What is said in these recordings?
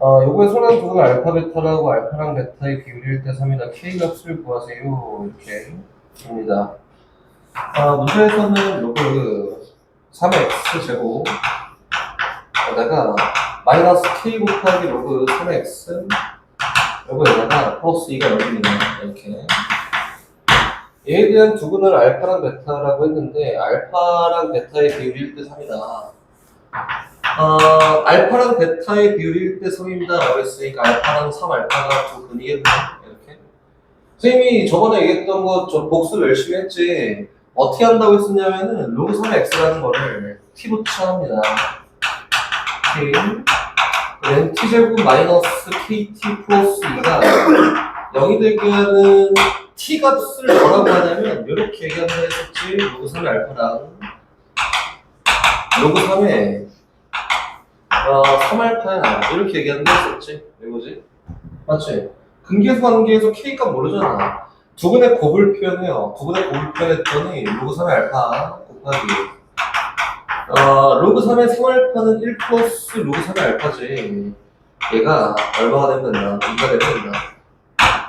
요거에서는 두가 알파 베타라고 알파랑 베타의 비율이 1대3이다. K 값을 구하세요. 이렇게 입니다. 문제에서는 요거 3x 제곱 에다가 마이너스 K 곱하기 로그 3x 요거에다가 플러스 2가 여기 있네. 이렇게 얘에 대한 두근을 알파랑 베타라고 했는데 알파랑 베타의 비율이 1대3이다. 알파랑 베타의 비율이 1대3입니다 라고 했으니까 알파랑 3알파가 두 근이겠네. 이렇게 선생님이 저번에 얘기했던 거 저 복습 열심히 했지. 어떻게 한다고 했었냐면은 로그 3x라는 거를 t로 취합니다. k 그다음 t제곱 마이너스 kt 플러스 2가 0이 되게 하는 t 값을 뭐라고 하냐면 이렇게 얘기한다 했었지. 로그 3의 알파랑 로그 3의 3알파야 이렇게 얘기한다 했었지. 이거지? 맞지? 근계수 관계에서 k값 모르잖아. 두근의 곱을 표현해요. 두근의 곱을 표현했더니 로그 3의 알파 곱하기 로그 3의 3알파는 1 플러스 로그 3의 알파지. 얘가 얼마가 되면 된다? 2가 되면 된다.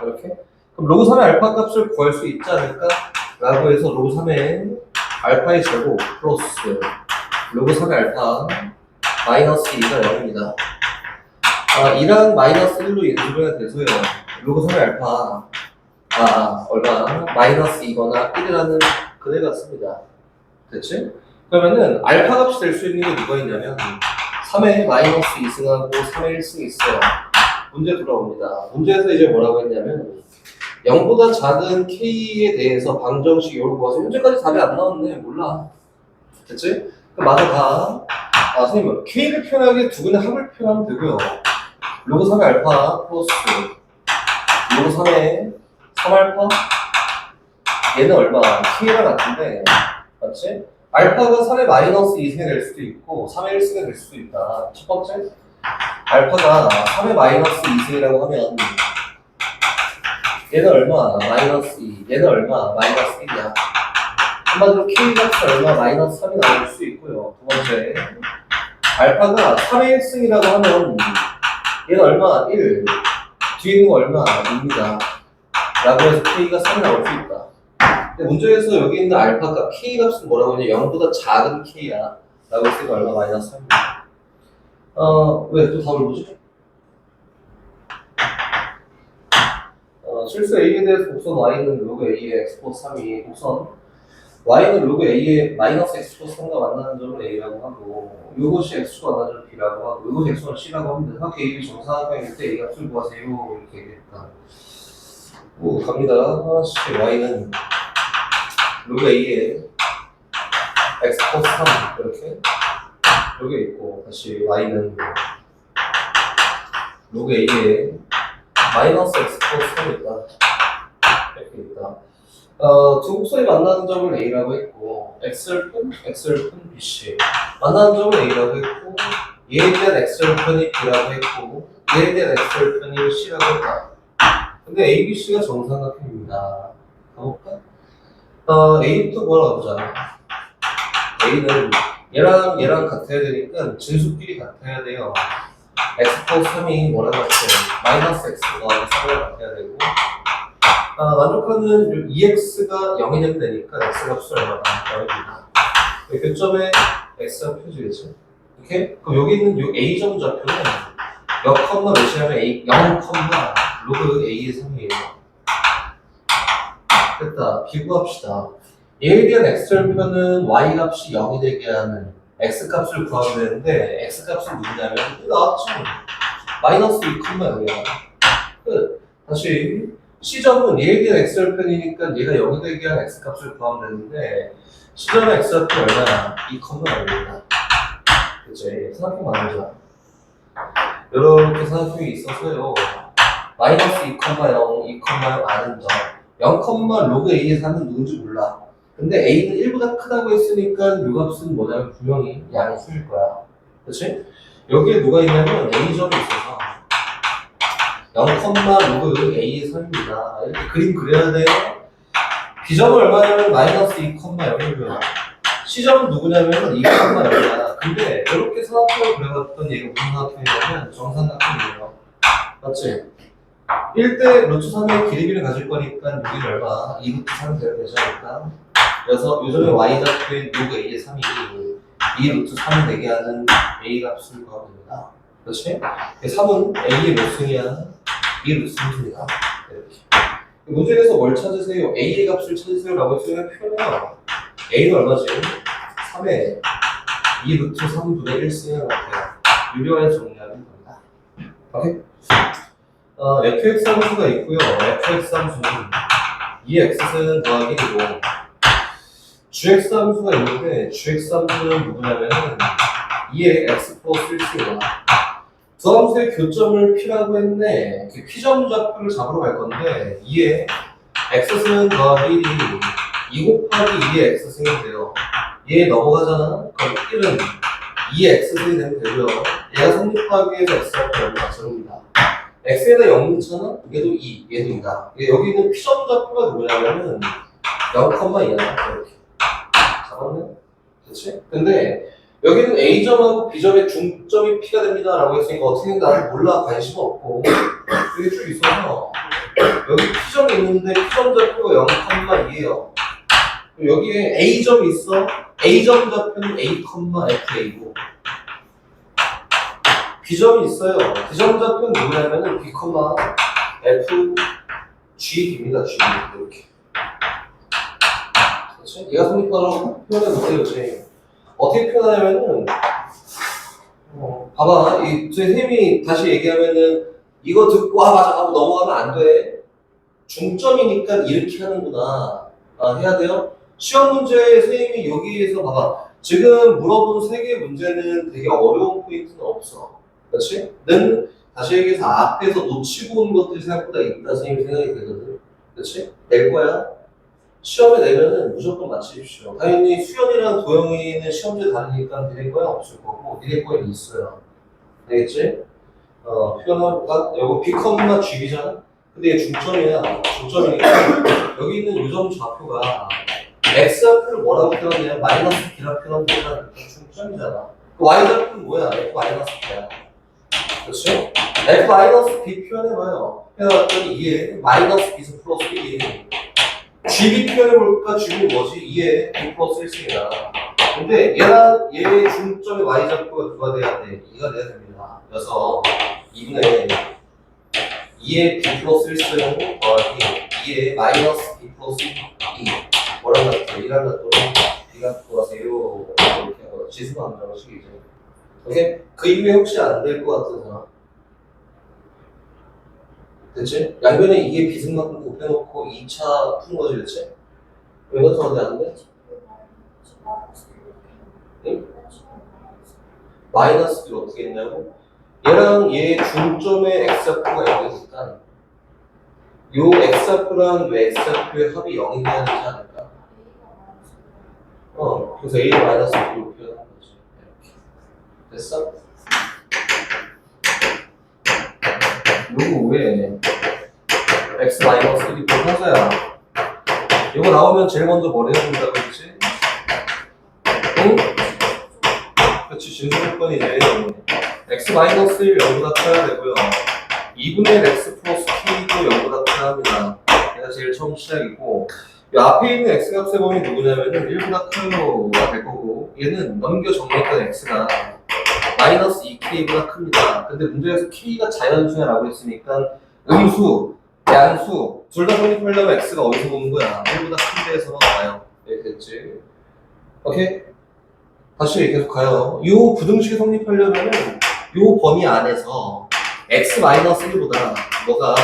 이렇게? 그럼 로그 3의 알파 값을 구할 수 있지 않을까? 라고 해서 로그 3의 알파의 제곱 플러스 로그 3의 알파 마이너스 2가 0입니다. 2랑 마이너스 1로 인수분해가 돼서요. 로그 3의 알파 얼마? 마이너스 2거나 1이라는 그대 같습니다. 됐지? 그러면은 알파 값이 될 수 있는 게 누가 있냐면 3의 마이너스 2승하고 3의 1승이 있어요. 문제 돌아옵니다. 문제에서 이제 뭐라고 했냐면 0보다 작은 k에 대해서 방정식 이걸 구해서 현재까지 답이 안 나왔네. 몰라. 됐지? 그럼 마저 가. 선생님 k를 표현하기에 두근의 합을 표현하면 되고요. 로그 3의 알파 플러스 로그 3의 3알파 얘는 얼마? k랑 같은데 맞지? 알파가 3의 마이너스 2승이 될 수도 있고 3의 1승이 될 수도 있다. 첫 번째 알파가 3의 마이너스 2승이라고 하면 얘는 얼마? 마이너스 2 얘는 얼마? 마이너스 1이야. 한마디로 k 값은 얼마? 마이너스 3이 나올 수 있고요. 두 번째 알파가 3의 1승이라고 하면 얘는 얼마? 1 뒤에 있는 거 얼마? 2입니다. 라고 해서 k가 3이 나올 수 있다. 근데 문제에서 여기 있는 알파가 k 값은 뭐라고 하냐? 0보다 작은 k야. 라고 했으니까 얼마? 마이너스 3입니다. 왜 또 답을 보지? 실수 a에 대해서 곡선 y는 로그 a의 x 플러스 3이 곡선 y는 로그 a의 마이너스 x 플러스 3과 만나는 점을 a라고 하고 이것이 x축과 만나는 점을 b라고 하고 이것이 x축과 c라고 합니다. 사각 a, b 정사각형일 때 a 값을 구하세요. 이렇게 얘기했다. 갑니다. y는 로그 a의 x 플러스 3 이렇게 여기 있고 다시 y는 로그 a의 마이너스 x 플러스 3이 있다. 이렇게 있다. 두 곡선이 만나는 점을 a라고 했고 x절편 bc 만나는 점을 a라고 했고 얘에 대한 x절편이 b라고 했고 얘에 대한 x절편이 c라고 했다. 근데 a, b, c가 정삼각형입니다. 가볼까? a부터 뭐라고 보자. a는 얘랑 같아야 되니까 진수끼리 같아야 돼요. x 플러스 3이 뭐랑 같아요? 마이너스 x가 3이랑 같아야 되고 만족하는 2x가 0이 되면 되니까 x 값을 얼마나 0입니다. 교점에 x가 표시되죠. 이렇게? 그럼 여기 있는 이 a점 좌표는 몇 컴마 몇이냐면 0 컴마 로그 a의 3이에요. 됐다. 비교합시다. 얘에 대한 x절편은 y 값이 0이 되게 하는 x 값을 구하면 되는데 x 값은 누구냐면 나왔죠. 마이너스 2 컴마 0이야. 끝. 다시 C점은 얘에 대한 x절편이니까 얘가 0이 되게 한 x값을 구하면 되는데 C점의 x절편이 얼마나? 2,0입니다. 그치? 삼각형 만들자. 이렇게 삼각형이 있어서요. 마이너스 2,0, 2,0 아는 점 0, 로그 A의 3은 누군지 몰라. 근데 A는 1보다 크다고 했으니까 이 값은 뭐냐면 분명히 양수일 거야. 그치? 여기에 누가 있냐면 A점이 있어서 0, 로그 a의 3입니다. 이렇게 그림 그려야 돼요. B점은 얼마냐면 마이너스 2, 0이고요. C점은 누구냐면 이것만 여기야. 근데 이렇게 사각형을 그려봤더니 얘가 무슨 사각형이냐면 정삼각형이에요. 맞지? 1대 루트 3의 길이비를 가질 거니까 여기를 얼마? 2 루트 3 되면 되지 않을까? 그래서 요즘에 y좌표인 요거 a의 3이 2 루트 3을 되게 하는 a 값을 구하면 됩니다. 그렇지? 3은 a의 몇 승이야? 2 루트 3승이다. 이렇게. 문제에서 뭘 찾으세요? a의 값을 찾으세요 라고 했으면 표현해요. a는 얼마지? 3에 2 루트 3분의 1승이라고 같아요. 유료화해서 정리하면 됩니다. 오케이? fx 함수가 있고요. fx 함수는 2x는 더하기 1이고 gx 함수가 있는데 gx 함수는 누구냐면은 2의 x 플러스 1승이다. 두 함수의 교점을 p라고 했네. 그 p점 좌표를 잡으러 갈 건데 2의 x승 더하기 1이 2 곱하기 2의 x승이 돼요. 얘 넘어가잖아? 그럼 1은 2의 x승이 되면 되고요. 얘가 성립하기 위해서 x가 얼마 적습니다. x에다 0 넣잖아? 얘도 2, 얘도 2다. 여기 있는 p점 좌표가 누구냐면은 0,2야. 이렇게. 잡았네? 그치? 근데 여기는 A점하고 B점의 중점이 P가 됩니다 라고 했으니까 어떻게 나는 몰라 관심 없고 여기 쭉 있어서 여기 P점이 있는데 P점 좌표가 0,2예요. 여기에 A점이 있어. A점 좌표는 A, FA고 B점이 있어요. B점 좌표는 누구냐면은 B, F, G입니다. G 이렇게. 그렇지? 얘가 성립하라고 표현해보세요. 이제 어떻게 표현하냐면은 봐봐. 제 선생님이 다시 얘기하면은 이거 듣고 맞아 하고 넘어가면 안 돼. 중점이니까 이렇게 하는구나. 해야 돼요. 시험 문제 선생님이 여기에서 봐봐. 지금 물어본 3개 문제는 되게 어려운 포인트는 없어. 그렇지? 는 다시 얘기해서 앞에서 놓치고 온 것들이 생각보다 있다 선생님이 생각이 되거든. 그렇지? 낼 거야. 시험에 내면은 무조건 맞추십시오. 당연히 수연이랑 도영이는 시험제 다르니까 니네 거에 없을 거고 니네 거에 있어요. 알겠지? 표현해볼까? 여기 B, G이잖아? 근데 얘 중점이야. 중점이니까 여기 있는 요점 좌표가 X좌표를 뭐라고 표현하냐? 마이너스 B라고 표현하면 되잖아. 중점이잖아. 그 Y좌표는 뭐야? F-B야. 그렇지? F-B 표현해봐요. 해봤더니 이게 마이너스 B에서 플러스 1이 GB 표현해볼까? G는 뭐지? 2에 B 플러스 1승이다. 근데 얘의 중점의 Y좌표가 누가 돼야 돼? 2가 돼야 됩니다. 그래서 2분의 2의 B 플러스 1승 더하기 2의 마이너스 B 플러스 2 뭐랑 같아? 1랑 같더니 B가 구하세요. 이렇게 하고 지수가 안 나오는 식이죠. 오케이? 그 이후에 혹시 안 될 것 같은 사람? 됐지? 양변에 이게 비승만큼 곱해놓고 2차 푸는 거지, 그치? 왜 이것도 어디 안 돼? 응? 마이너스 B를 어떻게 했냐고? 얘랑 얘 중점의 X좌표가 0이니까 요 X좌표랑 요 X좌표의 합이 0이 돼야 되지 않을까? 그래서 A를 마이너스 B로 표현한 거지. 이렇게. 됐어? 요거 왜 x 마이너스 1이 하자야. 이거 나오면 제일 먼저 뭘 해야 된다고 했지? 응? 그렇지. 진수 조건이지. x 마이너스 1 0보다 커야 되고요. 2분의 1 x 플러스 k도 0보다 커야 합니다. 얘가 제일 처음 시작이고 이 앞에 있는 x 값의 범위 누구냐면은 1보다 커요가 될 거고 얘는 넘겨 정리했던 x가 마이너스 2k보다 큽니다. 근데 문제에서 k가 자연수야라고 했으니까 음수, 양수 둘 다 성립하려면 x가 어디서 보는 거야? 1보다 큰 데에서 나와요. 이렇게 됐지? 오케이? 다시 계속 가요. 이 부등식이 성립하려면은 이 범위 안에서 x-1보다 뭐가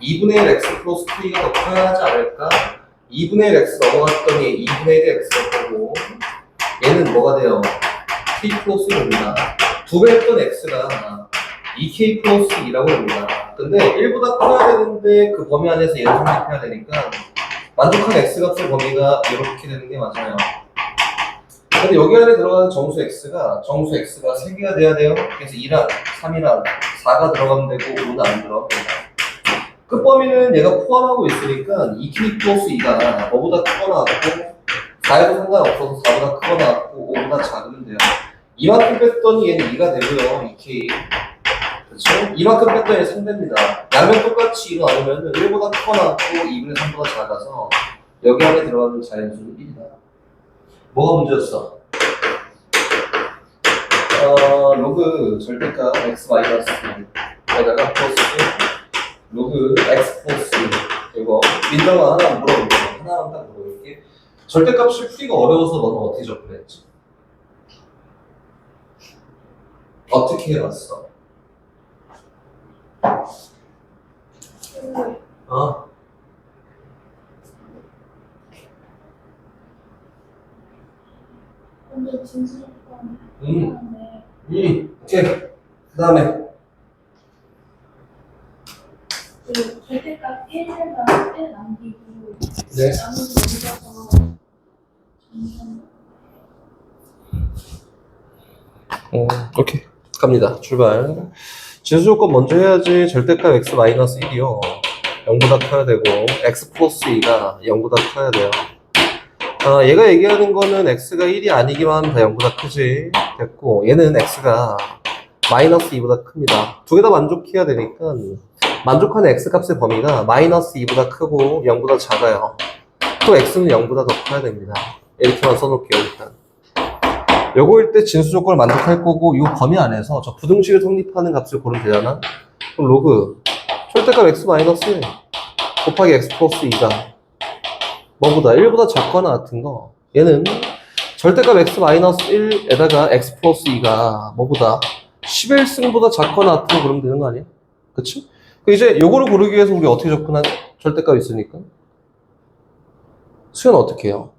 2분의 1 x 플러스 k가 더 커야 하지 않을까? 2분의 1 x 넘어갔더니 2분의 1의 x가 되고 얘는 뭐가 돼요? k 플러스 1입니다. 2배 했던 x가 2k 플러스 2라고 합니다. 근데 1보다 커야 되는데 그 범위 안에서 얘를 성립해야 되니까 만족한 x값의 범위가 이렇게 되는 게 맞아요. 근데 여기 안에 들어가는 정수 x가 3개가 돼야 돼요. 그래서 2랑 3이랑 4가 들어가면 되고 5는 안 들어가면 됩니다. 끝범위는 얘가 포함하고 있으니까 2k 플러스 2가 뭐보다 크거나 같고 다해도 상관없어서 4보다 크거나 같고 5보다 작으면 돼요. 이만큼 뺐더니 얘는 2가 되고요. 2K. 그렇죠? 이만큼 뺐더니 3됩니다. 양면 똑같이 2로 나누면 1보다 크거나 같고 2분의 3보다 작아서 여기 안에 들어가는 자연수는 1이다. 뭐가 문제였어? 로그 절대값 x 마이너스 에다가 플러스 로그 x 플러스 이거 민정아 하나 물어볼게. 하나만 딱 물어볼게. 절대값을 풀기가 어려워서 너는 어떻게 접근했지? 어떻게 해왔어? 근데 진수조건 오케이. 그 다음에 그 절대값 1에다가 1 남기고 네. 나머지 넘겨서 오케이. 갑니다. 출발. 진수 조건 먼저 해야지. 절대값 x 마이너스 1이요. 0보다 커야 되고 x 플러스 2가 0보다 커야 돼요. 얘가 얘기하는 거는 x가 1이 아니기만 하면 다 0보다 크지. 됐고 얘는 x가 마이너스 2보다 큽니다. 두 개 다 만족해야 되니까 만족하는 x값의 범위가 마이너스 2보다 크고 0보다 작아요. 또 x는 0보다 더 커야 됩니다. 이렇게만 써놓을게요. 일단 요거일 때 진수 조건을 만족할 거고 이 범위 안에서 저 부등식을 성립하는 값을 고르면 되잖아. 그럼 로그 절대값 x 마이너스 1 곱하기 x 플러스 2가 뭐보다 1보다 작거나 같은 거 얘는 절대값 x 마이너스 1에다가 x 플러스 2가 뭐보다 11승보다 작거나 같은 거 그러면 되는 거 아니야? 그치? 이제 요거를 고르기 위해서 우리 어떻게 접근하냐? 절대값 있으니까 수연 어떻게 해요?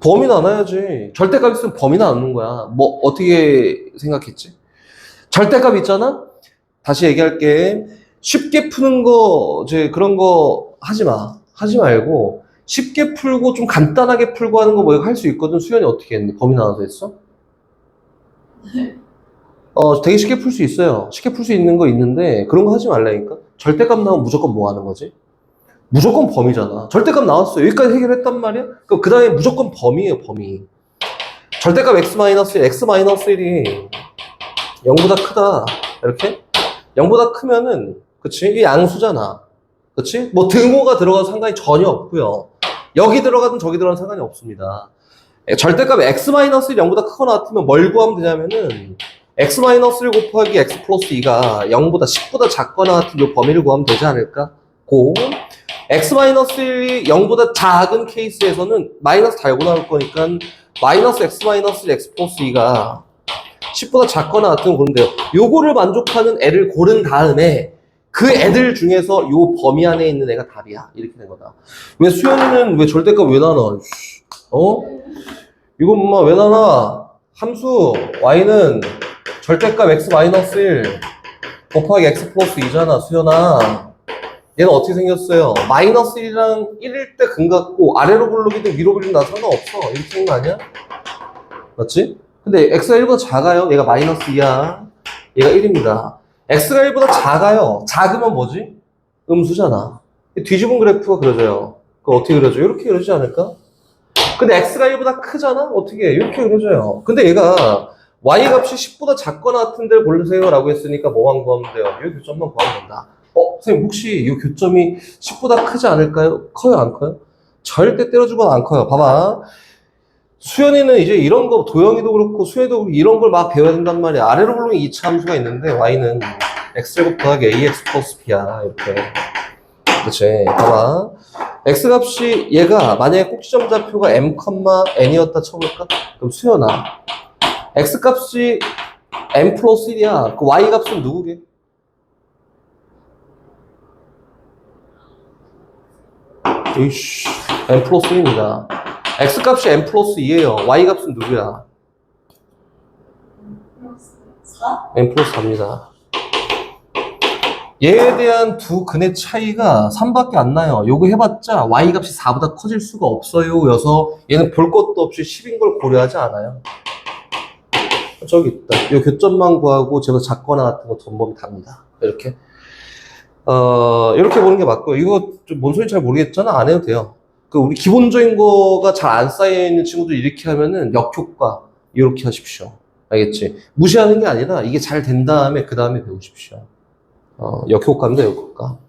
범위 나눠야지. 절대값 있으면 범위 나누는 거야. 뭐 어떻게 생각했지? 절대값 있잖아? 다시 얘기할게. 쉽게 푸는 거 이제 그런 거 하지 마. 하지 말고 쉽게 풀고 좀 간단하게 풀고 하는 거 뭐 할 수 있거든. 수연이 어떻게 했니? 범위 나눠서 했어? 되게 쉽게 풀 수 있어요. 쉽게 풀 수 있는 거 있는데 그런 거 하지 말라니까. 절대값 나오면 무조건 뭐 하는 거지? 무조건 범위잖아. 절대값 나왔어. 여기까지 해결했단 말이야? 그럼 그 다음에 무조건 범위예요, 범위. 절대값 x-1, x-1이 0보다 크다. 이렇게? 0보다 크면은, 그치? 이게 양수잖아. 그치? 뭐 등호가 들어가도 상관이 전혀 없고요. 여기 들어가든 저기 들어가든 상관이 없습니다. 절대값 x-1이 0보다 크거나 같으면 뭘 구하면 되냐면은 x-1 곱하기 x 플러스 2가 0보다 10보다 작거나 같은 이 범위를 구하면 되지 않을까? 고 x-1이 0보다 작은 케이스에서는 마이너스 달고 나올 거니까 마이너스 x-1 x 플러스 2가 10보다 작거나 같은 거 고르면 돼요. 요거를 만족하는 애를 고른 다음에 그 애들 중에서 요 범위 안에 있는 애가 답이야. 이렇게 된 거다. 왜 수연이는 왜 절대값 왜 나눠? 이거 엄마 왜 나눠? 함수 y는 절대값 x-1 곱하기 x 플러스 2잖아, 수연아. 얘는 어떻게 생겼어요? 마이너스 1이랑 1일 때 근 같고 아래로 굴르기든 위로 굴리든 나 상관없어. 이렇게 된 거 아니야? 맞지? 근데 x가 1보다 작아요. 얘가 마이너스 2야. 얘가 1입니다. x가 1보다 작아요. 작으면 뭐지? 음수잖아. 뒤집은 그래프가 그려져요. 그거 어떻게 그려져? 이렇게 그려지지 않을까? 근데 x가 1보다 크잖아? 어떻게 해? 이렇게 그려져요. 근데 얘가 y 값이 10보다 작거나 같은 데를 고르세요 라고 했으니까 뭐만 구하면 돼요? 이 교점만 구하면 된다. 선생님 혹시 이 교점이 10보다 크지 않을까요? 커요? 안 커요? 절대 때려주면 안 커요. 봐봐. 수연이는 이제 이런 거, 도영이도 그렇고 수연이도 그렇고 이런 걸 막 배워야 된단 말이야. 아래로 굴르는 2차 함수가 있는데 y는 x제곱 더하기 ax 플러스 b야. 이렇게. 그치? 봐봐. x값이 얘가 만약에 꼭지점 좌표가 m, n이었다 쳐볼까? 그럼 수연아. x값이 m 플러스 1이야. 그 y값은 누구게? 이씨, m 플러스 1입니다. x값이 m 플러스 2예요. y값은 누구야? 4? m 플러스 4입니다. 얘에 대한 두 근의 차이가 3밖에 안 나요. 요거 해봤자 y값이 4보다 커질 수가 없어요. 여서 얘는 볼 것도 없이 10인 걸 고려하지 않아요. 저기 있다. 요 교점만 구하고 제보다 작거나 같은 거 전범위 답니다. 이렇게. 이렇게 보는 게 맞고요. 이거 좀 뭔 소리인지 잘 모르겠잖아. 안 해도 돼요. 그 우리 기본적인 거가 잘 안 쌓여 있는 친구들 이렇게 하면은 역효과 이렇게 하십시오. 알겠지? 무시하는 게 아니라 이게 잘 된 다음에 그 다음에 배우십시오. 역효과입니다, 역효과.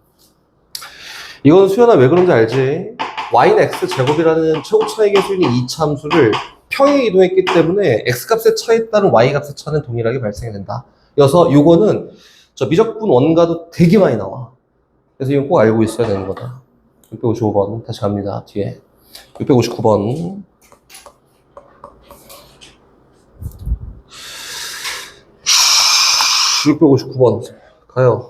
이건 수연아 왜 그런지 알지? y는 x 제곱이라는 최고 차이 계수인 이 참수를 평행 이동했기 때문에 x 값의 차에 따른 y 값의 차는 동일하게 발생이 된다. 그래서 이거는 저 미적분 원가도 되게 많이 나와. 그래서 이건 꼭 알고 있어야 되는 거다. 655번 다시 갑니다. 뒤에 659번 659번 가요.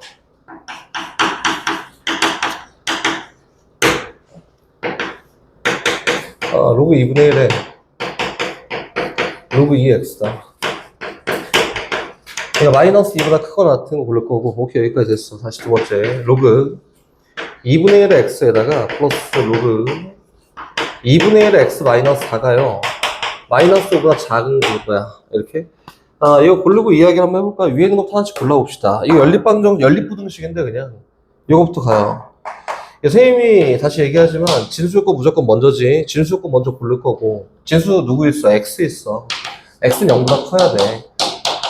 로그 2분의 1에 로그 2x다. 그러니까 마이너스 2보다 크거나 같은 거 고를 거고, 오케이, 여기까지 됐어. 다시 두 번째. 로그 2분의 1의 x에다가 플러스 로그 2분의 1의 x 마이너스 4가요. 마이너스 5보다 작은 거야. 이렇게. 이거 고르고 이야기 한번 해볼까? 위에 있는 것부터 하나씩 골라봅시다. 이거 연립부등식인데, 그냥. 이거부터 가요. 선생님이 다시 얘기하지만, 진수 거 무조건 먼저지. 진수 거 먼저 고를 거고. 진수 누구 있어? x 있어. x는 0보다 커야 돼.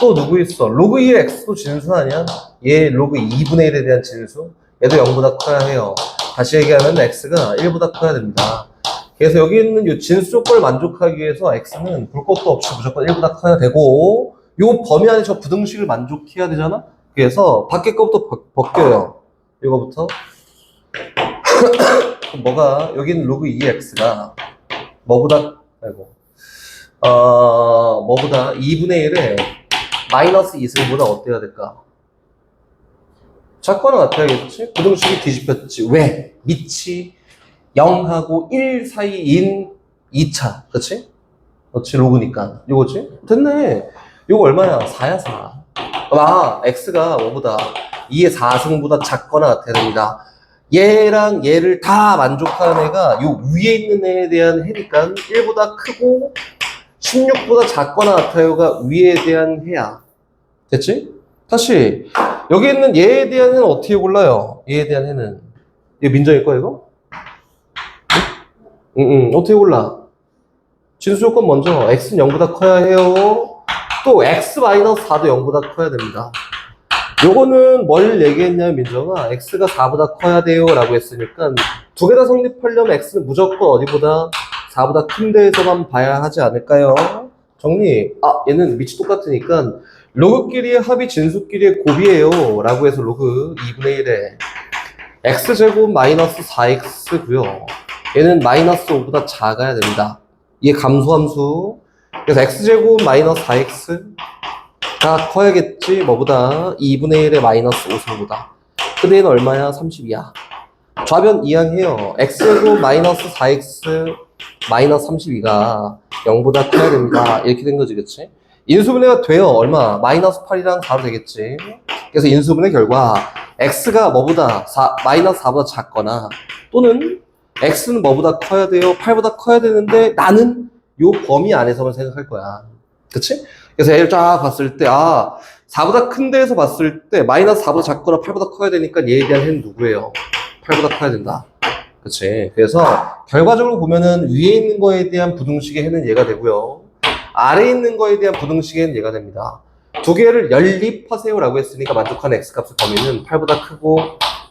또 누구 있어? 로그 2의 x도 진수 아니야? 얘 로그 2분의 1에 대한 진수? 얘도 0보다 커야 해요. 다시 얘기하면 x가 1보다 커야 됩니다. 그래서 여기 있는 이 진수 조건을 만족하기 위해서 x는 볼 것도 없이 무조건 1보다 커야 되고, 요 범위 안에 저 부등식을 만족해야 되잖아? 그래서 밖에 거부터 벗겨요. 이거부터. 뭐가, 여기 있는 로그 2x가 뭐보다, 뭐보다 2분의 1에 마이너스 2승보다 어때야 될까? 작거나 같아야겠지? 부등식이 뒤집혔지. 왜? 밑이 0하고 1 사이인 2차. 그치? 그렇지, 로그니까. 요거지? 됐네. 요거 얼마야? 4야, 4. x가 뭐보다 2의 4승보다 작거나 같아야 됩니다. 얘랑 얘를 다 만족하는 애가 요 위에 있는 애에 대한 해니까 1보다 크고 16보다 작거나 같아요가 위에 대한 해야. 됐지? 다시 여기 있는 얘에 대한 해는 어떻게 골라요? 얘에 대한 해는 얘 민정일 거야 이거? 응? 어떻게 골라? 진수 조건 먼저 x는 0보다 커야 해요. 또 x-4도 0보다 커야 됩니다. 요거는 뭘 얘기했냐면 민정아 x가 4보다 커야 돼요 라고 했으니까 두 개 다 성립하려면 x는 무조건 어디보다 4보다 큰 데에서만 봐야 하지 않을까요? 정리. 얘는 밑이 똑같으니까 로그끼리의 합이 진수끼리의 곱이에요 라고 해서 로그 2분의 1에 x제곱 마이너스 4x고요. 얘는 마이너스 5보다 작아야 됩니다. 이게 감소함수. 그래서 x제곱 마이너스 4x가 커야겠지. 뭐보다 2분의 1의 마이너스 5승보다. 근데 얘는 얼마야? 32야. 좌변 이항해요. x제곱 마이너스 4x 마이너스 32가 0보다 커야 됩니다. 이렇게 된 거지, 그치? 인수분해가 돼요. 얼마? 마이너스 8이랑 4로 되겠지. 그래서 인수분해 결과 x가 뭐보다 마이너스 4보다 작거나 또는 x는 뭐보다 커야 돼요? 8보다 커야 되는데 나는 요 범위 안에서만 생각할 거야. 그치? 그래서 얘를 쫙 봤을 때 4보다 큰 데에서 봤을 때 마이너스 4보다 작거나 8보다 커야 되니까 얘에 대한 해는 누구예요? 8보다 커야 된다. 그치? 그래서 결과적으로 보면은 위에 있는 거에 대한 부등식의 해는 얘가 되고요. 아래에 있는 거에 대한 부등식의 해는 얘가 됩니다. 두 개를 연립하세요 라고 했으니까 만족하는 x값의 범위는 8보다 크고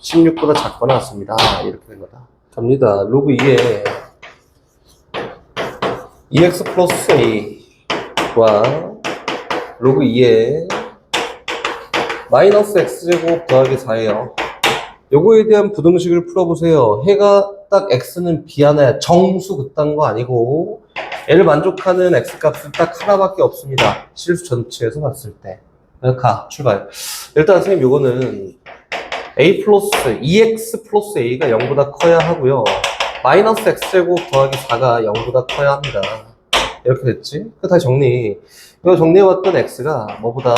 16보다 작거나 같습니다. 이렇게 된 거다. 갑니다. 로그 2에 2x 플러스 a와 로그 2에 마이너스 x제곱 더하기 4예요. 요거에 대한 부등식을 풀어보세요. 해가 딱 x는 b 하나야. 정수 그딴 거 아니고 얘를 만족하는 x값은 딱 하나밖에 없습니다. 실수 전체에서 봤을 때. 출발. 일단 선생님 요거는 a 플러스 2x 플러스 a가 0보다 커야 하고요. 마이너스 x제곱 더하기 4가 0보다 커야 합니다. 이렇게 됐지? 다시 정리. 이거 정리해봤던 x가 뭐보다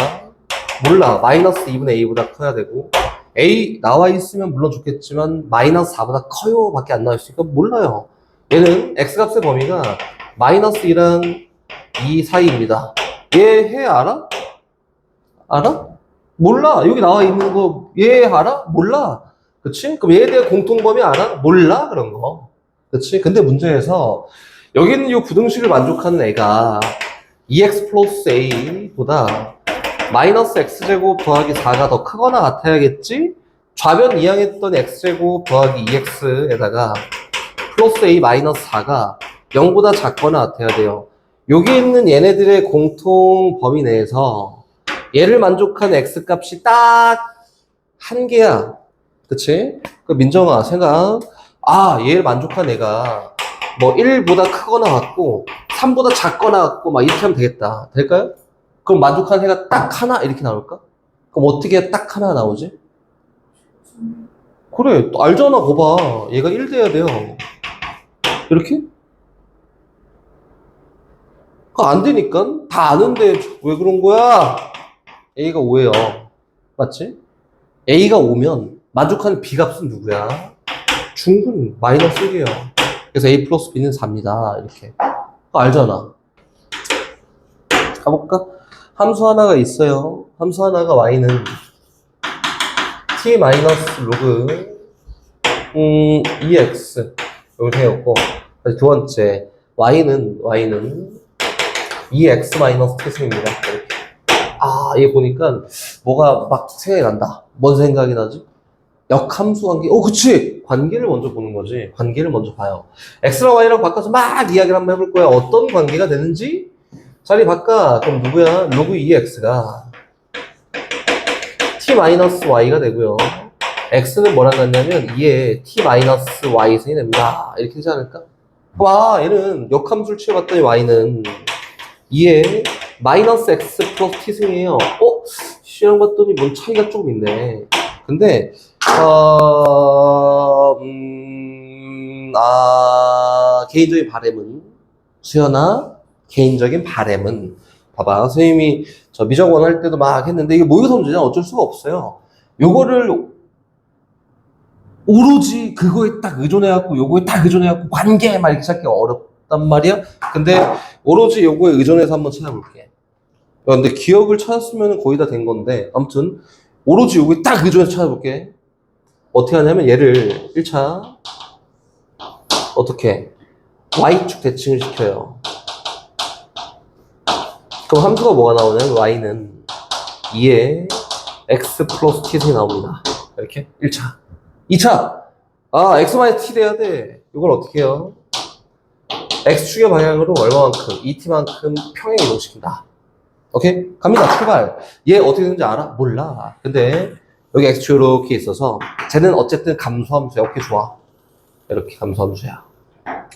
몰라. 마이너스 2분의 a보다 커야 되고 a 나와 있으면 물론 좋겠지만 마이너스 4보다 커요 밖에 안 나와 있으니까 몰라요. 얘는 x값의 범위가 마이너스 2랑 2 사이입니다. 얘 해 알아? 알아? 몰라. 여기 나와 있는 거 얘 알아? 몰라. 그치? 그럼 얘에 대한 공통범위 알아? 몰라. 그런 거. 그치? 근데 문제에서 여기 있는 이 부등식을 만족하는 애가 2x 플러스 a보다 마이너스 x제곱 더하기 4가 더 크거나 같아야겠지? 좌변 이항했던 x제곱 더하기 2x에다가 플러스 a 마이너스 4가 0보다 작거나 같아야 돼요. 여기 있는 얘네들의 공통 범위 내에서 얘를 만족한 x값이 딱 한 개야. 그치? 그 민정아, 생각. 아, 얘를 만족한 애가 뭐 1보다 크거나 같고 3보다 작거나 같고 막 이렇게 하면 되겠다. 될까요? 그럼 만족한 애가 딱 하나 이렇게 나올까? 그럼 어떻게 딱 하나 나오지? 그래, 또 알잖아, 거봐. 얘가 1 돼야 돼요. 이렇게? 그거 안 되니까? 다 아는데 왜 그런 거야? A가 5예요. 맞지? A가 5면 만족하는 B값은 누구야? 중근 마이너스 1이에요. 그래서 A 플러스 B는 4입니다. 이렇게. 그거 알잖아. 가볼까? 함수 하나가 있어요. 함수 하나가 Y는 T 마이너스 로그 2x 이렇게 해놓고 다시 두 번째 Y는 2x 마이너스 T승입니다. 이렇게. 아, 얘 보니까 뭐가 막 생각이 난다. 뭔 생각이 나지? 역함수 관계. 그치! 관계를 먼저 보는 거지. 관계를 먼저 봐요. x랑 y랑 바꿔서 막 이야기를 한번 해볼 거야. 어떤 관계가 되는지? 자리 바꿔. 그럼 누구야? 로그 2x가 t-y가 되고요. x는 뭐랑 같냐면 2에 t-y승이 됩니다. 이렇게 되지 않을까? 와, 얘는 역함수를 취해봤더니 y는 2에 마이너스 x 플러스 t승이에요. C랑 봤더니 뭔 차이가 조금 있네. 근데 개인적인 바램은 수연아, 개인적인 바램은 봐봐, 선생님이 저 미적원 할 때도 막 했는데 이게 모의고사 문제냐 어쩔 수가 없어요. 요거를 오로지 그거에 딱 의존해갖고 요거에 딱 의존해갖고 관계 막 이렇게 찾기 어렵단 말이야. 근데 오로지 요거에 의존해서 한번 찾아볼게. 근데 기억을 찾았으면 거의 다 된 건데 아무튼 오로지 요거에 딱 의존해서 찾아볼게. 어떻게 하냐면 얘를 1차 어떻게 y축 대칭을 시켜요. 그럼 함수가 뭐가 나오냐면 y는 2에 x 플러스 t승이 나옵니다. 이렇게 1차 2차 x-t 돼야 돼. 이걸 어떻게 해요? x축의 방향으로 얼마만큼 2t만큼 평행 이동시킨다. 오케이? 갑니다. 출발. 얘 어떻게 되는지 알아? 몰라. 근데 여기 x축 이렇게 있어서 쟤는 어쨌든 감소함수야. 오케이, 좋아. 이렇게 감소함수야.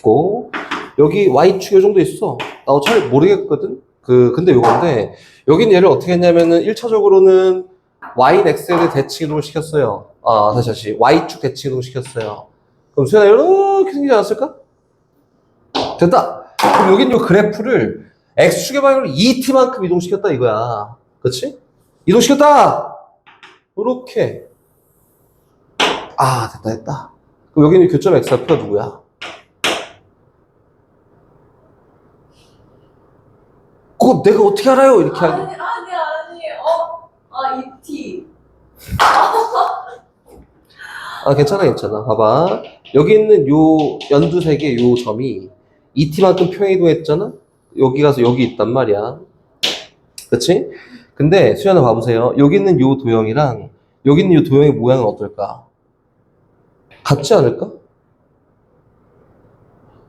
고 여기 y축 이 정도 있어. 나도 잘 모르겠거든. 근데 요건데 여긴 얘를 어떻게 했냐면은 1차적으로는 y는 x에 대해 대칭 이동을 시켰어요. 다시 y축 대칭 이동을 시켰어요. 그럼 수연아 이렇게 생기지 않았을까? 됐다. 그럼 여긴 요 그래프를 x축의 방향으로 2t만큼 이동시켰다 이거야. 그렇지? 이동시켰다. 이렇게. 됐다. 그럼 여기는 교점 x좌표가 누구야? 그거 내가 어떻게 알아요? 이렇게 하고. 아니. ET. 괜찮아. 봐봐. 여기 있는 요 연두색의 요 점이 2t만큼 평행이동했잖아? 여기 가서 여기 있단 말이야. 그치? 근데 수연아 봐보세요. 여기 있는 요 도형이랑 여기 있는 요 도형의 모양은 어떨까? 같지 않을까?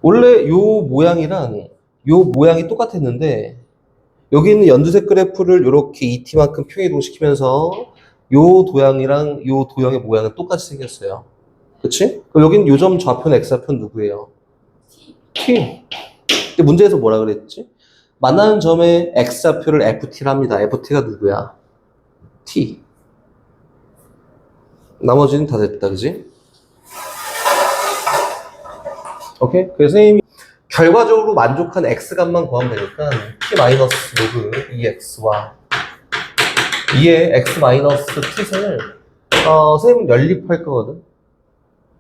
원래 요 모양이랑 요 모양이 똑같았는데 여기 있는 연두색 그래프를 이렇게 2t만큼 평행이동시키면서 요 도형이랑 요 도형의 모양은 똑같이 생겼어요. 그치? 그럼 여기는 요 점 좌표는 x좌표는 누구예요? t. 근데 문제에서 뭐라 그랬지? 만나는 점의 x좌표를 ft라 합니다. ft가 누구야? t. 나머지는 다 됐다, 그지? 오케이? 그래서 선생님이 결과적으로 만족한 x값만 구하면 되니까 t-로그 2x와 2의 x-t승을 선생님은 연립할 거거든.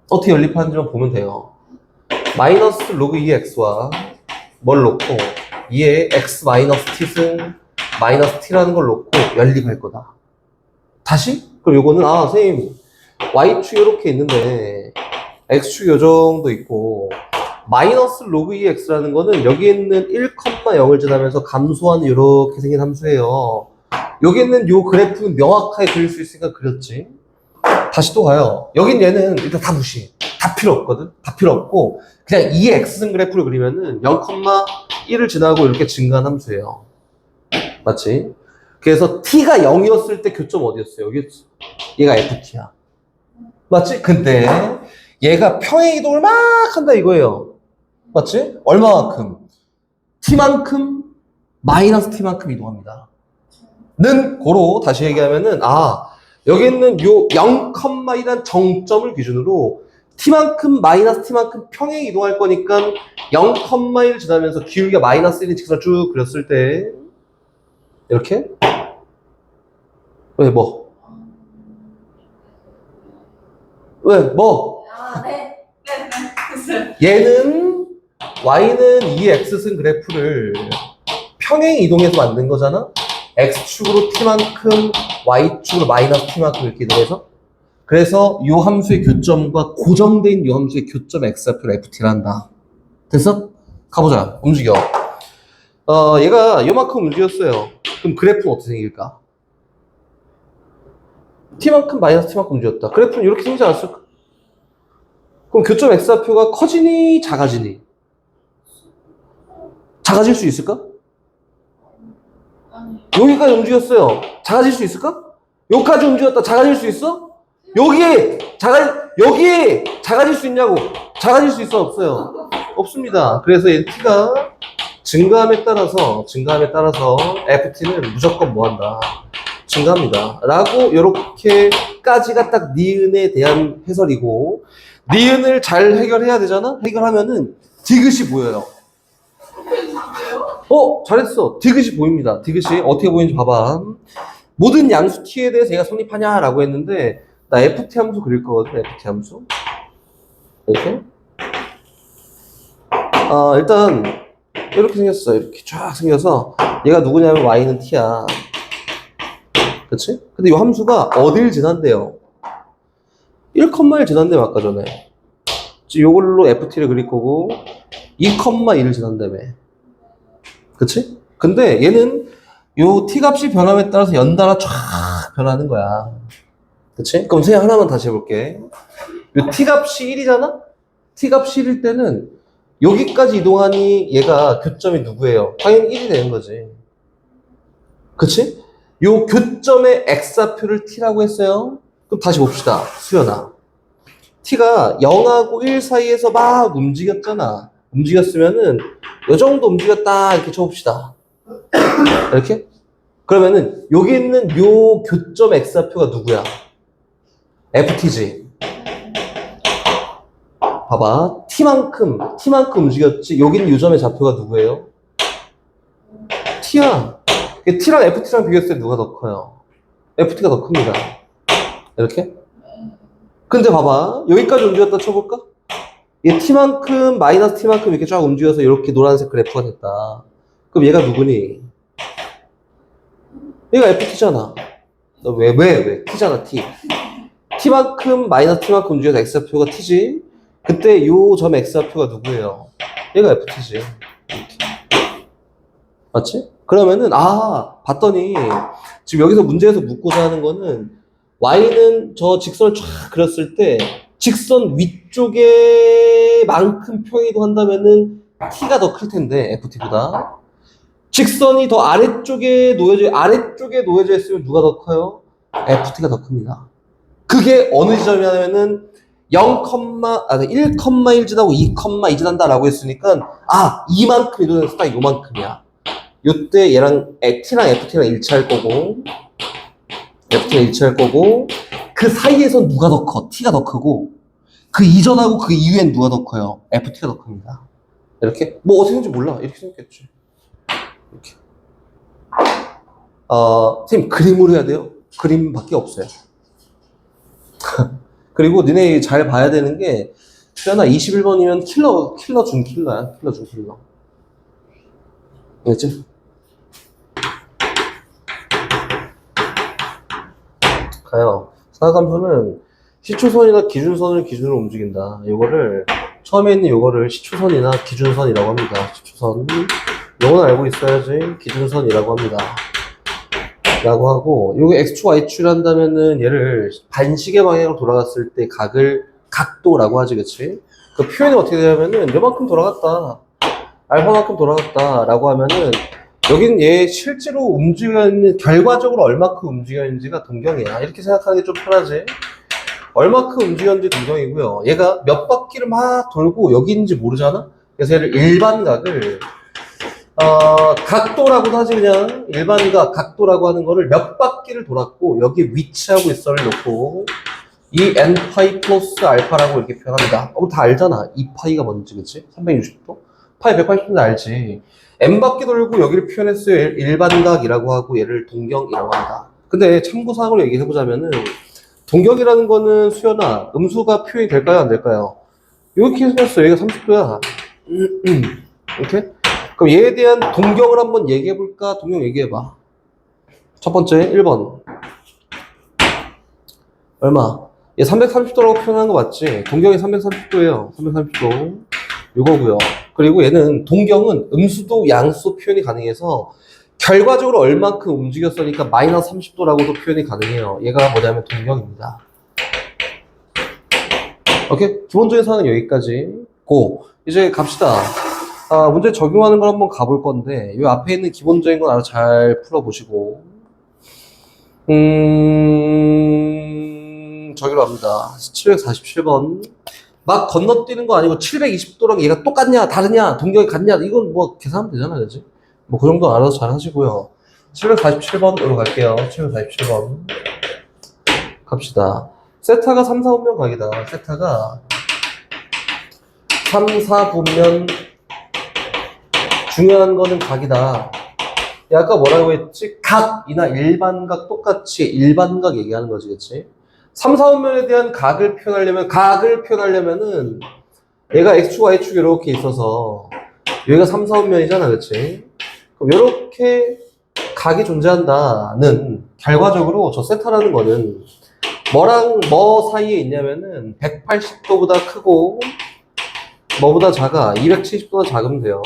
어떻게 연립하는지만 보면 돼요. 마이너스 로그 2x와 뭘 놓고 2의 x-t승 마이너스 t라는 걸 놓고 연립할 거다. 다시? 그럼 요거는 선생님 y축이 이렇게 있는데 x축이 요 정도 있고 마이너스 로그 2x라는 거는 여기 있는 1,0을 지나면서 감소하는 이렇게 생긴 함수예요. 여기 있는 요 그래프는 명확하게 그릴 수 있으니까 그렸지. 다시 또 가요. 여긴 얘는 일단 다 무시. 다 필요 없거든. 다 필요 없고 그냥 2x승 그래프를 그리면은 0,1을 지나고 이렇게 증가한 함수예요. 맞지? 그래서 t가 0이었을 때 교점 어디였어요? 여기였어. 얘가 ft야. 맞지? 근데 얘가 평행 이동을 막 한다 이거예요. 맞지? 얼마만큼? t만큼 마이너스 t만큼 이동합니다. 는 고로 다시 얘기하면은 여기 있는 요 0,1이란 정점을 기준으로 t만큼 마이너스 t만큼 평행 이동할 거니까 0,1 지나면서 기울기가 마이너스 1인 직선을 쭉 그렸을 때 이렇게 왜 뭐? 왜 뭐? 네. 됐어요. 얘는 y는 2x승 그래프를 평행 이동해서 만든 거잖아? x축으로 t만큼 y축으로 마이너스 t만큼 이렇게 이동해서 그래서 이 함수의 교점과 고정된 이 함수의 교점 x좌표를 ft라 한다. 됐어? 가보자. 움직여. 얘가 요만큼 움직였어요. 그럼 그래프는 어떻게 생길까? t만큼 마이너스 t만큼 움직였다. 그래프는 이렇게 생기지 않았을까? 그럼 교점 x좌표가 커지니 작아지니? 작아질 수 있을까? 아니. 여기까지 움직였어요. 작아질 수 있을까? 여기까지 움직였다. 작아질 수 있어? 여기에 작아질 수 있냐고? 작아질 수 있어? 없어요? 없습니다. 그래서 얘 t가 증가함에 따라서 ft는 무조건 뭐한다? 증가합니다. 라고 요렇게까지가 딱 니은에 대한 해설이고 니은을 잘 해결해야 되잖아? 해결하면은 디귿이 보여요. 잘했어. 디귿이 보입니다. 디귿이 어떻게 보이는지 봐봐. 모든 양수 t에 대해서 얘가 성립하냐라고 했는데 나 ft 함수 그릴 거거든. ft 함수 이렇게 일단 이렇게 생겼어. 이렇게 쫙 생겨서 얘가 누구냐면 y는 t야. 그치? 근데 이 함수가 어딜 지난대요? 1,1을 지난다며 아까 전에. 이걸로 ft를 그릴 거고 2,1을 지난다며. 그치? 근데 얘는 요 t값이 변함에 따라서 연달아 쫙 변하는 거야. 그치? 그럼 생각 하나만 다시 해볼게. 요 t값이 1이잖아? t값이 1일 때는 여기까지 이동하니 얘가 교점이 누구예요? 당연히 1이 되는 거지. 그치? 요 교점의 x좌표를 t라고 했어요. 그럼 다시 봅시다. 수연아. t가 0하고 1 사이에서 막 움직였잖아. 움직였으면은 요 정도 움직였다 이렇게 쳐봅시다. 이렇게? 그러면은 여기 있는 요 교점 x좌표가 누구야? ft지. 봐봐. t만큼 움직였지. 여기 있는 요 점의 좌표가 누구예요? t야. t랑 ft랑 비교했을 때 누가 더 커요? ft가 더 큽니다. 이렇게? 근데 봐봐. 여기까지 움직였다 쳐볼까? 얘 t만큼 마이너스 t만큼 이렇게 쫙 움직여서 이렇게 노란색 그래프가 됐다. 그럼 얘가 누구니? 얘가 ft잖아. 너 왜? t잖아, t. t만큼 마이너스 t만큼 움직여서 x좌표가 t지. 그때 요 점 x좌표가 누구예요? 얘가 ft지. 이렇게. 맞지? 그러면은 봤더니 지금 여기서 문제에서 묻고자 하는 거는 y는 저 직선을 쫙 그렸을 때 직선 위쪽에 만큼 평행이동 한다면은 t가 더 클 텐데 ft보다 직선이 더 아래쪽에 놓여져 있으면 누가 더 커요? ft가 더 큽니다. 그게 어느 지점이냐면은 1,1 지나고 2,2 지난다라고 했으니까 이만큼 이동해서 딱 요만큼이야. 요때 얘랑 t랑 ft랑 일치할 거고 그 사이에서 누가 더 커? t가 더 크고 그 이전하고 그 이후엔 누가 더 커요? ft가 더 큽니다. 이렇게? 뭐 어떻게 생긴지 몰라. 이렇게 생겼겠지. 이렇게. 선생님 그림으로 해야 돼요? 그림밖에 없어요. 그리고 니네 잘 봐야 되는 게 수연아 21번이면 킬러 중 킬러야. 킬러 중 킬러. 알겠지? 가요. 사각함수는 시초선이나 기준선을 기준으로 움직인다. 이거를 처음에 있는 요거를 시초선이나 기준선이라고 합니다. 시초선. 요건 알고 있어야지. 기준선이라고 합니다. 라고 하고, 요거 X축, Y축을 한다면은 얘를 반시계 방향으로 돌아갔을 때 각도라고 하지, 그치? 그 표현이 어떻게 되냐면은 요만큼 돌아갔다. 알파만큼 돌아갔다. 라고 하면은 여긴 얘 실제로 움직여 있는, 결과적으로 얼마큼 움직여 있는지가 동경이야. 이렇게 생각하는 게 좀 편하지? 얼마큼 움직였는지 동경이고요. 얘가 몇 바퀴를 막 돌고 여기인지 모르잖아? 그래서 얘를 일반각을, 각도라고도 하지, 그냥. 일반각, 각도라고 하는 거를 몇 바퀴를 돌았고, 여기 위치하고 있어를 놓고, 이 n파이 플러스 알파라고 이렇게 표현합니다. 다 알잖아. 2파이가 뭔지, 그치? 360도? 파이 180도는 알지. n바퀴 돌고 여기를 표현했어요. 일반각이라고 하고, 얘를 동경이라고 한다. 근데 참고사항으로 얘기해보자면은, 동경이라는 거는 수연아, 음수가 표현이 될까요? 안 될까요? 이렇게 생겼어. 여기가 30도야. 이렇게? 그럼 얘에 대한 동경을 한번 얘기해볼까? 동경 얘기해봐. 첫 번째, 1번. 얼마? 얘 330도라고 표현한 거 맞지? 동경이 330도예요. 330도. 요거고요. 그리고 얘는, 동경은 음수도 양수도 표현이 가능해서 결과적으로 얼만큼 움직였으니까 마이너스 30도라고도 표현이 가능해요. 얘가 뭐냐면 동경입니다. 오케이? 기본적인 사항은 여기까지. 고. 이제 갑시다. 문제 적용하는 걸 한번 가볼 건데, 이 앞에 있는 기본적인 건 알아서 잘 풀어보시고, 저기로 갑니다. 747번. 막 건너뛰는 거 아니고 720도랑 얘가 똑같냐, 다르냐, 동경이 같냐, 이건 뭐 계산하면 되잖아, 그지? 뭐 그 정도 알아서 잘 하시고요. 747번으로 갈게요. 747번. 갑시다. 세타가 3, 4, 분면 각이다. 세타가 3, 4분면 중요한 거는 각이다. 아까 뭐라고 했지? 각이나 일반각 똑같이 일반각 얘기하는 거지, 그치? 3, 4분면에 대한 각을 표현하려면은 얘가 X축, Y축 이렇게 있어서 여기가 3, 4분면이잖아, 그치? 그럼 이렇게 각이 존재한다는 결과적으로 저 세타라는 거는 뭐랑 뭐 사이에 있냐면은 180도보다 크고 뭐보다 작아 270도보다 작으면 돼요.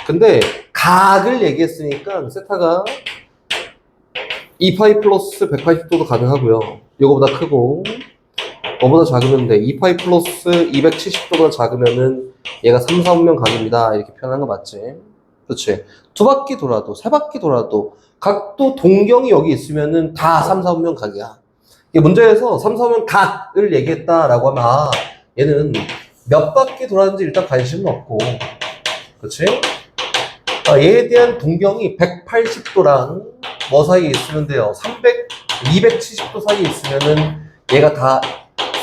근데 각을 얘기했으니까 세타가 2파이 플러스 180도도 가능하고요. 요거보다 크고 뭐보다 작으면 돼. 2파이 플러스 270도보다 작으면은 얘가 3, 4분면 각입니다. 이렇게 표현한 거 맞지? 그렇지? 두 바퀴 돌아도 세 바퀴 돌아도 각도 동경이 여기 있으면은 다 3, 4분면 각이야. 이게 문제에서 3, 4분면 각을 얘기했다라고 하면 얘는 몇 바퀴 돌았는지 일단 관심은 없고, 그렇지? 얘에 대한 동경이 180도랑 뭐 사이에 있으면 돼요? 270도 사이에 있으면은 얘가 다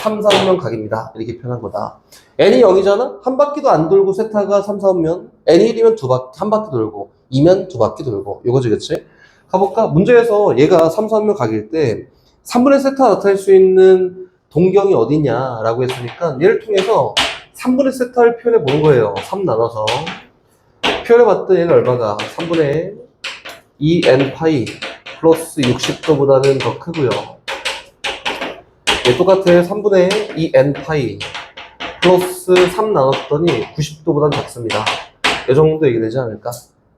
3, 4분면 각입니다. 이렇게 표현한 거다. n이 0이잖아? 한 바퀴도 안 돌고 세타가 3, 4분면, n이 1이면 한 바퀴 돌고, 2면 두 바퀴 돌고, 요거지, 그치? 가볼까? 문제에서 얘가 3, 4분면 각일 때 3분의 세타 나타낼 수 있는 동경이 어디냐라고 했으니까 얘를 통해서 3분의 세타를 표현해 보는 거예요. 3 나눠서. 표현해 봤더니 얘는 얼마가? 3분의 2n 파이 플러스 60도보다는 더 크고요. 얘 똑같아. 3분의 2n 파이 플러스 3 나눴더니 90도보다는 작습니다. 이 정도 얘기되지 않을까?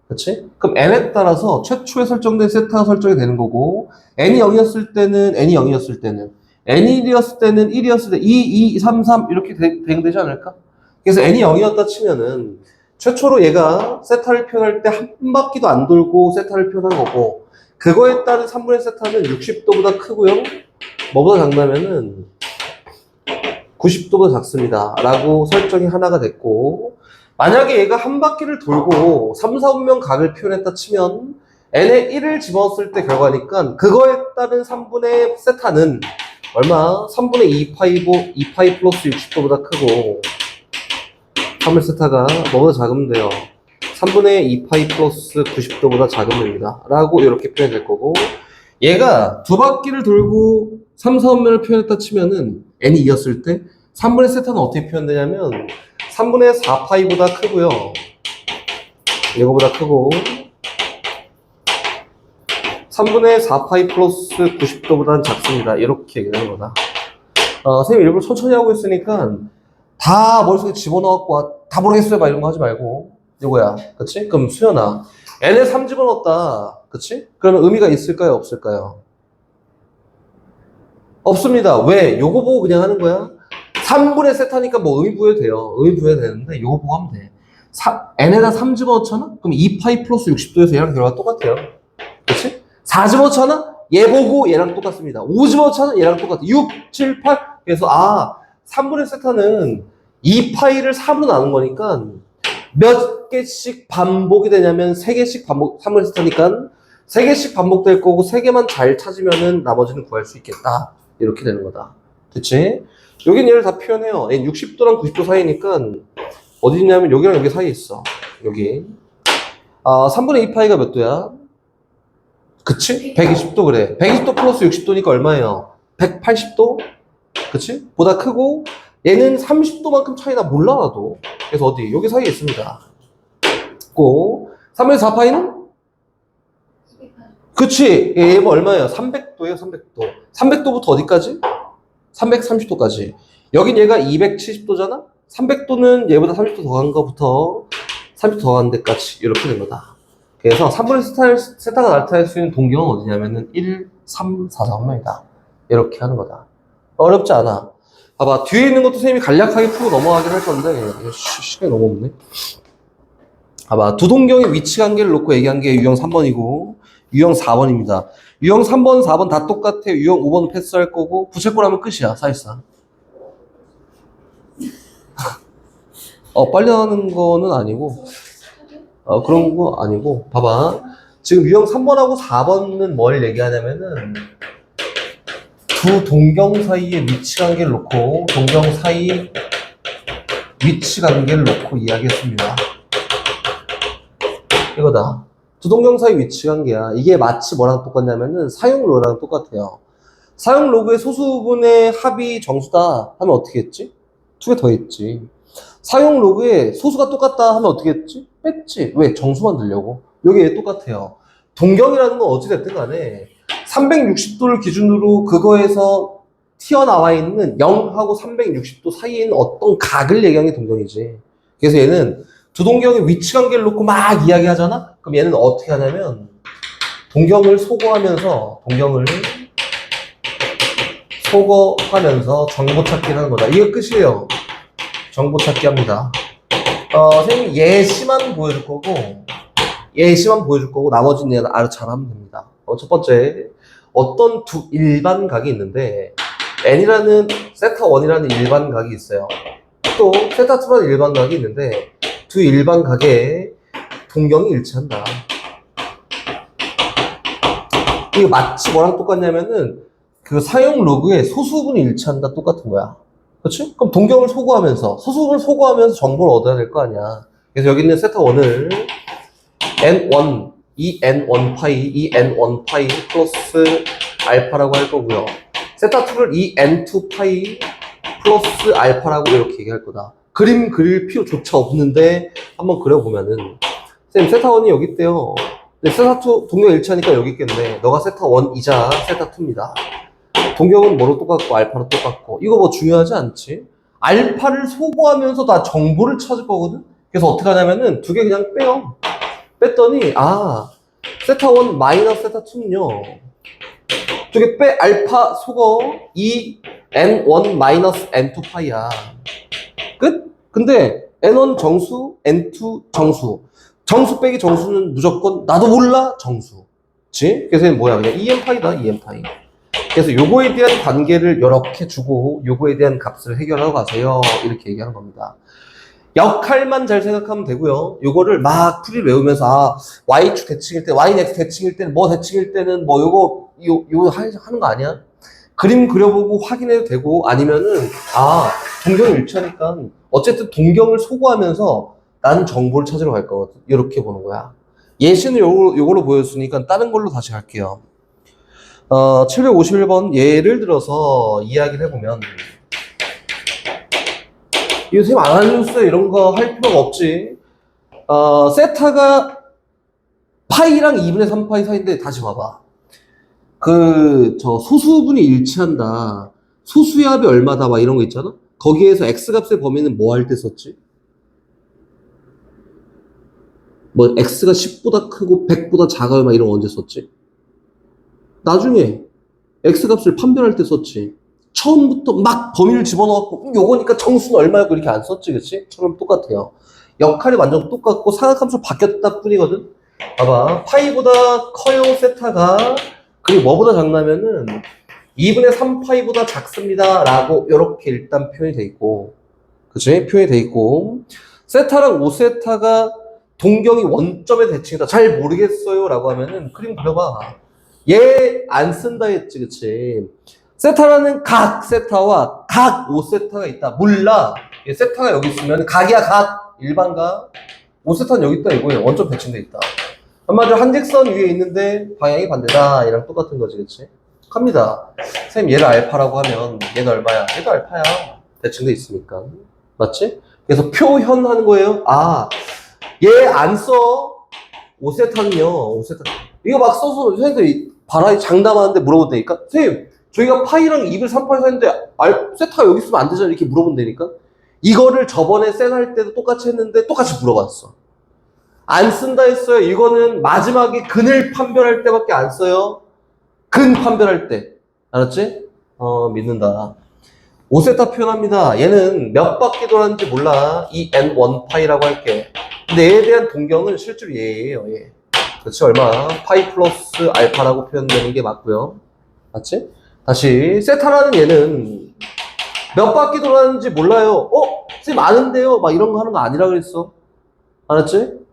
그치? 그럼 n에 따라서 최초에 설정된 세타가 설정이 되는 거고, n이 0이었을 때는, n이 0이었을 때는, n이 1이었을 때는 1이었을 때 2, 2, 3, 3 이렇게 되지 않을까? 그래서 n이 0이었다 치면은 최초로 얘가 세타를 표현할 때 한 바퀴도 안 돌고 세타를 표현한 거고, 그거에 따른 3분의 세타는 60도보다 크고요. 뭐보다 작냐면은 90도보다 작습니다. 라고 설정이 하나가 됐고, 만약에 얘가 한 바퀴를 돌고 3, 4분면 각을 표현했다 치면 n에 1을 집어넣었을 때 결과니까 그거에 따른 3분의 세타는 얼마? 3분의 2파이 플러스 60도보다 크고 3의 세타가 뭐보다 작으면 돼요. 3분의 2파이 플러스 90도보다 작으면 됩니다. 라고 이렇게 표현될 거고, 얘가 두 바퀴를 돌고 3, 4분면을 표현했다 치면은 n이 2였을 때 3분의 세타는 어떻게 표현되냐면 3분의 4파이보다 크고요. 이거보다 크고 3분의 4파이 플러스 90도보다는 작습니다. 이렇게 얘기하는 거다. 선생님 일부러 천천히 하고 있으니까 다 머릿속에 집어넣었고 다 모르겠어요 막 이런 거 하지 말고 이거야. 그치? 그럼 수연아 n에 3 집어넣었다. 그치? 그러면 의미가 있을까요? 없을까요? 없습니다. 왜? 요거 보고 그냥 하는 거야. 3분의 세타니까 뭐 의미 부여도 돼요. 의미 부여도 되는데 요거 보고 하면 돼. n에다 3 집어넣잖아? 그럼 2파이 플러스 60도에서 얘랑 결과가 똑같아요. 그치? 4 집어넣잖아? 얘 보고 얘랑 똑같습니다. 5 집어넣잖아? 얘랑 똑같아. 6, 7, 8. 그래서 3분의 세타는 2파이를 3으로 나눈 거니까 몇 개씩 반복이 되냐면 3개씩 반복, 3분의 세타니까 3개씩 반복될 거고 3개만 잘 찾으면은 나머지는 구할 수 있겠다. 이렇게 되는 거다. 됐지? 여긴 얘를 다 표현해요. 60도랑 90도 사이니까 어디 있냐면 여기랑 여기 사이에 있어. 여기. 3분의 2파이가 몇 도야? 그치? 120도 그래. 120도 플러스 60도니까 얼마예요? 180도? 그치? 보다 크고 얘는 30도만큼 차이나 몰라 나도. 그래서 어디? 여기 사이에 있습니다. 고 3분의 4파이는? 그치? 얘가 얼마예요? 300도예요 300도. 300도부터 어디까지? 330도까지. 여긴 얘가 270도잖아? 300도는 얘보다 30도 더 간 거부터 30도 더 간 데까지 이렇게 된 거다. 그래서 3분의 세타가 나타날 수 있는 동경은 어디냐면은 1, 3, 4, 4분면이다. 이렇게 하는 거다. 어렵지 않아. 봐봐. 뒤에 있는 것도 선생님이 간략하게 풀고 넘어가긴 할 건데 시간이 너무 없네. 봐봐. 두 동경의 위치 관계를 놓고 얘기한 게 유형 3번이고 유형 4번입니다. 유형 3번, 4번 다 똑같아. 유형 5번 패스할 거고 부채꼴하면 끝이야. 사실상. 빨리 하는 거는 아니고 그런 거 아니고 봐봐. 지금 유형 3번하고 4번은 뭘 얘기하냐면은 두 동경 사이의 위치 관계를 놓고 동경 사이 위치 관계를 놓고 이야기했습니다. 이거다. 두 동경 사이 위치 관계야. 이게 마치 뭐랑 똑같냐면은 사용로랑 똑같아요. 사용로그의 소수분의 합이 정수다 하면 어떻게 했지? 두 개 더 했지. 사용로그의 소수가 똑같다 하면 어떻게 했지? 뺐지. 왜? 정수만 들려고. 여기 똑같아요. 동경이라는 건 어찌됐든 간에 360도를 기준으로 그거에서 튀어나와 있는 0하고 360도 사이에 있는 어떤 각을 얘기하는 게 동경이지. 그래서 얘는 두 동경의 위치 관계를 놓고 막 이야기하잖아? 그럼 얘는 어떻게 하냐면 동경을 소거하면서 정보 찾기를 하는 거다. 이게 끝이에요. 정보 찾기 합니다. 선생님이 예시만 보여줄 거고 나머지는 얘는 알아 잘하면 됩니다. 첫 번째 어떤 두 일반 각이 있는데 n이라는 세타1이라는 일반 각이 있어요. 또 세타2라는 일반 각이 있는데 두 일반 각의 동경이 일치한다. 이게 마치 뭐랑 똑같냐면은 그 사용 로그의 소수분이 일치한다 똑같은 거야. 그렇지? 그럼 동경을 소거하면서 소수분을 소거하면서 정보를 얻어야 될 거 아니야. 그래서 여기 있는 세타1을 n1 이 n1파이 이 n1파이 플러스 알파라고 할 거고요. 세타2를 이 n2파이 플러스 알파라고 이렇게 얘기할 거다. 그림 그릴 필요조차 없는데 한번 그려보면은 쌤 세타1이 여기 있대요. 근데 세타2 동경 일치하니까 여기 있겠네. 너가 세타1이자 세타2입니다. 동경은 뭐로 똑같고 알파로 똑같고 이거 뭐 중요하지 않지? 알파를 소거하면서 다 정보를 찾을 거거든? 그래서 어떻게 하냐면은 두 개 그냥 빼요. 뺐더니 세타1 마이너스 세타2는요 두 개 빼 알파 소거 이 n1 마이너스 n2파이야. 끝? 근데 n1 정수 n2 정수 빼기 정수는 무조건 나도 몰라 정수. 그치? 그래서 얘는 뭐야? 그냥 2n파이다 2n파이. 그래서 요거에 대한 관계를 이렇게 주고 요거에 대한 값을 해결하러 가세요. 이렇게 얘기하는 겁니다. 역할만 잘 생각하면 되고요. 요거를 막 풀이를 외우면서 y축 대칭일 때, yx 대칭일 때는 뭐 대칭일 때는 뭐 요거 하는 거 아니야? 그림 그려보고 확인해도 되고 아니면은 동경이 일치하니까 어쨌든 동경을 소거하면서 나는 정보를 찾으러 갈 거거든. 이렇게 보는 거야. 예시는 요걸로 보였으니까 다른 걸로 다시 갈게요. 751번 예를 들어서 이야기를 해보면 이거 선생님 안 알려줬어요 이런 거 할 필요가 없지. 세타가 파이랑 2분의 3파이 사이인데 다시 봐봐. 소수분이 일치한다. 소수의 합이 얼마다 막 이런 거 있잖아. 거기에서 x값의 범위는 뭐 할 때 썼지? 뭐 x가 10보다 크고 100보다 작아요 막 이런 거 언제 썼지? 나중에 x값을 판별할 때 썼지. 처음부터 막 범위를 집어넣었고 요거니까 정수는 얼마였고 이렇게 안 썼지, 그치? 처럼 똑같아요. 역할이 완전 똑같고 상악함수 바뀌었다 뿐이거든. 봐봐, 파이보다 커요 세타가, 그리고 뭐보다 작냐면은 2분의 3파이보다 작습니다 라고 이렇게 일단 표현이 돼 있고, 그치? 표현이 돼 있고, 세타랑 5세타가 동경이 원점의 대칭이다, 잘 모르겠어요 라고 하면은 그림 그려봐. 얘 안 쓴다 했지, 그치? 세타라는 각 세타와 각 5세타가 있다. 몰라. 얘 세타가 여기 있으면 각이야, 각. 일반각. 5세타는 여기 있다 이거예요. 원점 대칭돼 있다. 한마디로 한직선 위에 있는데 방향이 반대다. 얘랑 똑같은 거지, 그치? 갑니다. 선생님, 얘를 알파라고 하면 얘는 얼마야? 얘도 알파야. 대칭돼 있으니까. 맞지? 그래서 표현하는 거예요. 아, 얘 안 써. 5세타는요. 5세타. 이거 막 써서 선생님들이 바라이 장담하는데 물어본다니까? 선생님, 저희가 파이랑 2을 3파이 사는데 세타가 여기 있으면 안 되잖아 이렇게 물어본다니까? 이거를 저번에 센 할 때도 똑같이 했는데 똑같이 물어봤어. 안 쓴다 했어요. 이거는 마지막에 근을 판별할 때밖에 안 써요. 근 판별할 때. 알았지? 믿는다. 5세타 표현합니다. 얘는 몇 바퀴 돌았는지 몰라. 이 n1파이라고 할게. 근데 얘에 대한 동경은 실제로 얘예요. 얘. 그렇지? 얼마? 파이 플러스 알파라고 표현되는 게 맞고요. 맞지? 다시 세타라는 얘는 몇 바퀴 돌았는지 몰라요. 쌤 아는데요? 막 이런 거 하는 거 아니라 그랬어. 알았지?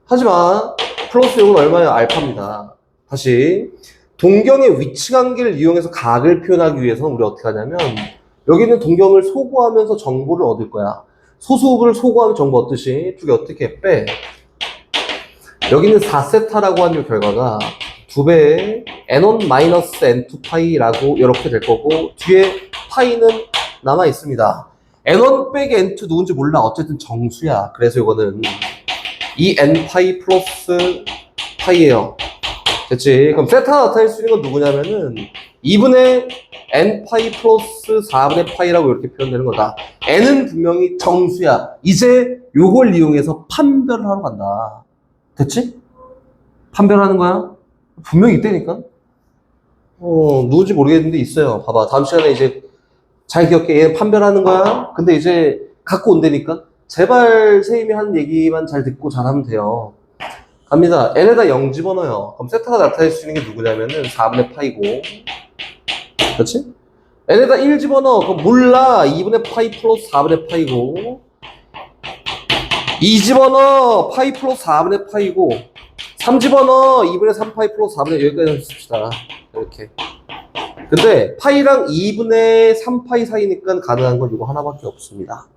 하지만 플러스 요건 얼마예요? 알파입니다. 다시 동경의 위치 관계를 이용해서 각을 표현하기 위해서는 우리 어떻게 하냐면 여기는 동경을 소구하면서 정보를 얻을 거야. 소수를 소구하면 정보 얻듯이 두 개 어떻게 빼? 여기는 4세타라고 하는 결과가 2배의 n1-n2파이라고 이렇게 될 거고 뒤에 파이는 남아 있습니다. n1 빼기 n2 누군지 몰라. 어쨌든 정수야. 그래서 이거는 2n파이 플러스 파이예요. 됐지? 그럼 세타가 나타낼 수 있는 건 누구냐면은 2분의 n파이 플러스 4분의 파이라고 이렇게 표현되는 거다. n은 분명히 정수야. 이제 요걸 이용해서 판별을 하러 간다. 됐지? 판별하는 거야? 분명히 있다니까? 누군지 모르겠는데 있어요. 봐봐. 다음 시간에 이제 잘 기억해. 얘 판별하는 거야? 근데 이제 갖고 온다니까? 제발 선생님이 하는 얘기만 잘 듣고 잘하면 돼요. 갑니다. n에다 0 집어넣어요. 그럼 세타가 나타낼 수 있는 게 누구냐면은 4분의 파이고. 그렇지? n에다 1 집어넣어. 그럼 몰라. 2분의 파이 플러스 4분의 파이고. 2 집어넣어. 파이 플러스 4분의 파이고. 3 집어넣어. 2분의 3파이 플러스 4분의 여기까지 씁시다. 이렇게. 근데 파이랑 2분의 3파이 사이니까 가능한 건 이거 하나밖에 없습니다.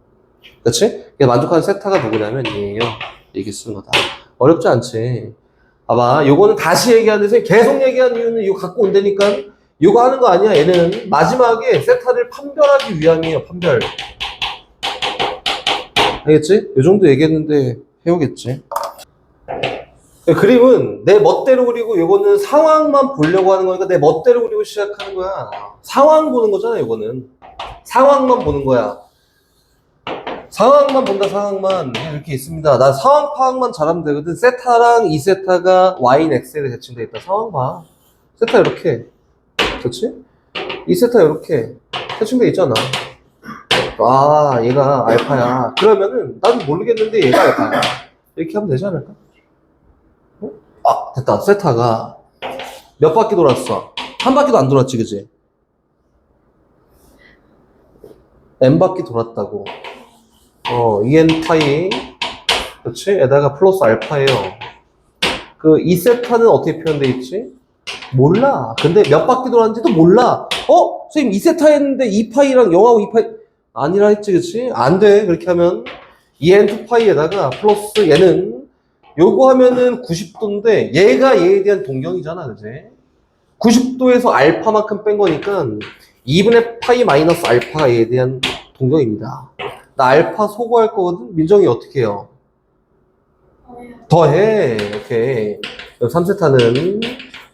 그치? 만족하는 세타가 누구냐면 얘예요. 이렇게 쓰는 거다. 어렵지 않지? 봐봐. 요거는 다시 얘기하는데 계속 얘기하는 이유는 이거 갖고 온다니까 이거 하는 거 아니야. 얘는 마지막에 세타를 판별하기 위함이에요. 판별. 알겠지? 요 정도 얘기했는데 해오겠지? 그림은 내 멋대로 그리고 요거는 상황만 보려고 하는 거니까 내 멋대로 그리고 시작하는 거야. 상황 보는 거잖아. 요거는 상황만 보는 거야. 상황만 본다. 상황만 이렇게 있습니다. 난 상황 파악만 잘하면 되거든. 세타랑 2세타가 y인 x에 대칭되어 있다. 상황 봐. 세타 이렇게, 그렇지? 2세타 이렇게 대칭되어 있잖아. 아, 얘가 알파야. 그러면은 나도 모르겠는데 얘가 알파야. 이렇게 하면 되지 않을까? 아, 됐다. 세타가 몇 바퀴 돌았어? 한 바퀴도 안 돌았지, 그지? n 바퀴 돌았다고. en 파이, 그렇지? 에다가 플러스 알파예요. 그 2세타는 어떻게 표현돼 있지? 몰라. 근데 몇 바퀴 돌았는지도 몰라. 선생님 2세타 했는데 2파이랑 0하고 2파이 아니라 했지, 그치? 안 돼. 그렇게 하면 en2파이에다가 플러스 얘는 요거 하면은 90도인데 얘가 얘에 대한 동경이잖아, 그지? 90도에서 알파만큼 뺀 거니까 2분의 파이 마이너스 알파가 얘에 대한 동경입니다. 나 알파 소거할 거거든? 민정이 어떻게 해요? 더해. 오케이. 3세타는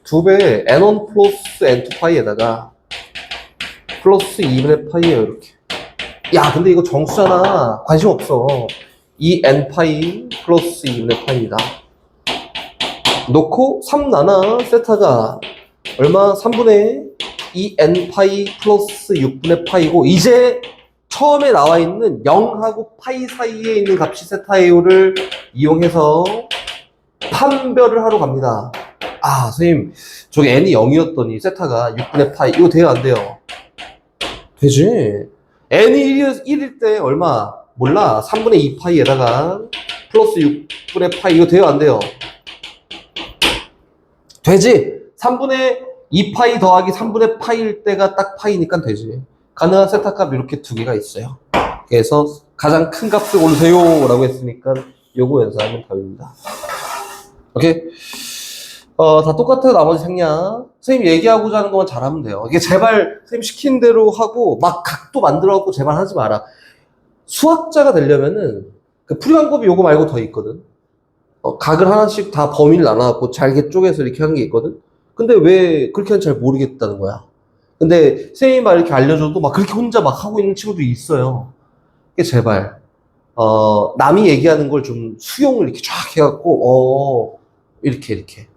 2배 n1 플러스 n2 파이에다가 플러스 2분의 파이에요, 이렇게. 야, 근데 이거 정수잖아. 관심 없어. 이 n파이 플러스 2분의 파이입니다. 놓고 3 나눠 세타가 얼마? 3분의 2 n파이 플러스 6분의 파이고, 이제 처음에 나와 있는 0하고 파이 사이에 있는 값이 세타예요를 이용해서 판별을 하러 갑니다. 아, 선생님, 저기 n이 0이었더니 세타가 6분의 파이. 이거 돼요, 안 돼요? 되지. n이 1일 때 얼마? 몰라. 3분의 2파이에다가 플러스 6분의 파이. 이거 돼요, 안 돼요? 되지. 3분의 2파이 더하기 3분의 파이일 때가 딱 파이니까 되지. 가능한 세타 값 이렇게 두 개가 있어요. 그래서 가장 큰 값을 고르세요 라고 했으니까 요거 연산하면 답입니다. 오케이? 다 똑같아요. 나머지 생략. 선생님 얘기하고자 하는 것만 잘하면 돼요. 이게 제발 선생님 시킨 대로 하고 막 각도 만들어갖고 제발 하지 마라. 수학자가 되려면은 그 풀이방법이 요거 말고 더 있거든. 각을 하나씩 다 범위를 나눠갖고 잘게 쪼개서 이렇게 하는 게 있거든. 근데 왜 그렇게 하는지 잘 모르겠다는 거야. 근데 선생님이 막 이렇게 알려줘도 막 그렇게 혼자 막 하고 있는 친구도 있어요. 그게 제발 남이 얘기하는 걸 좀 수용을 이렇게 쫙 해갖고 이렇게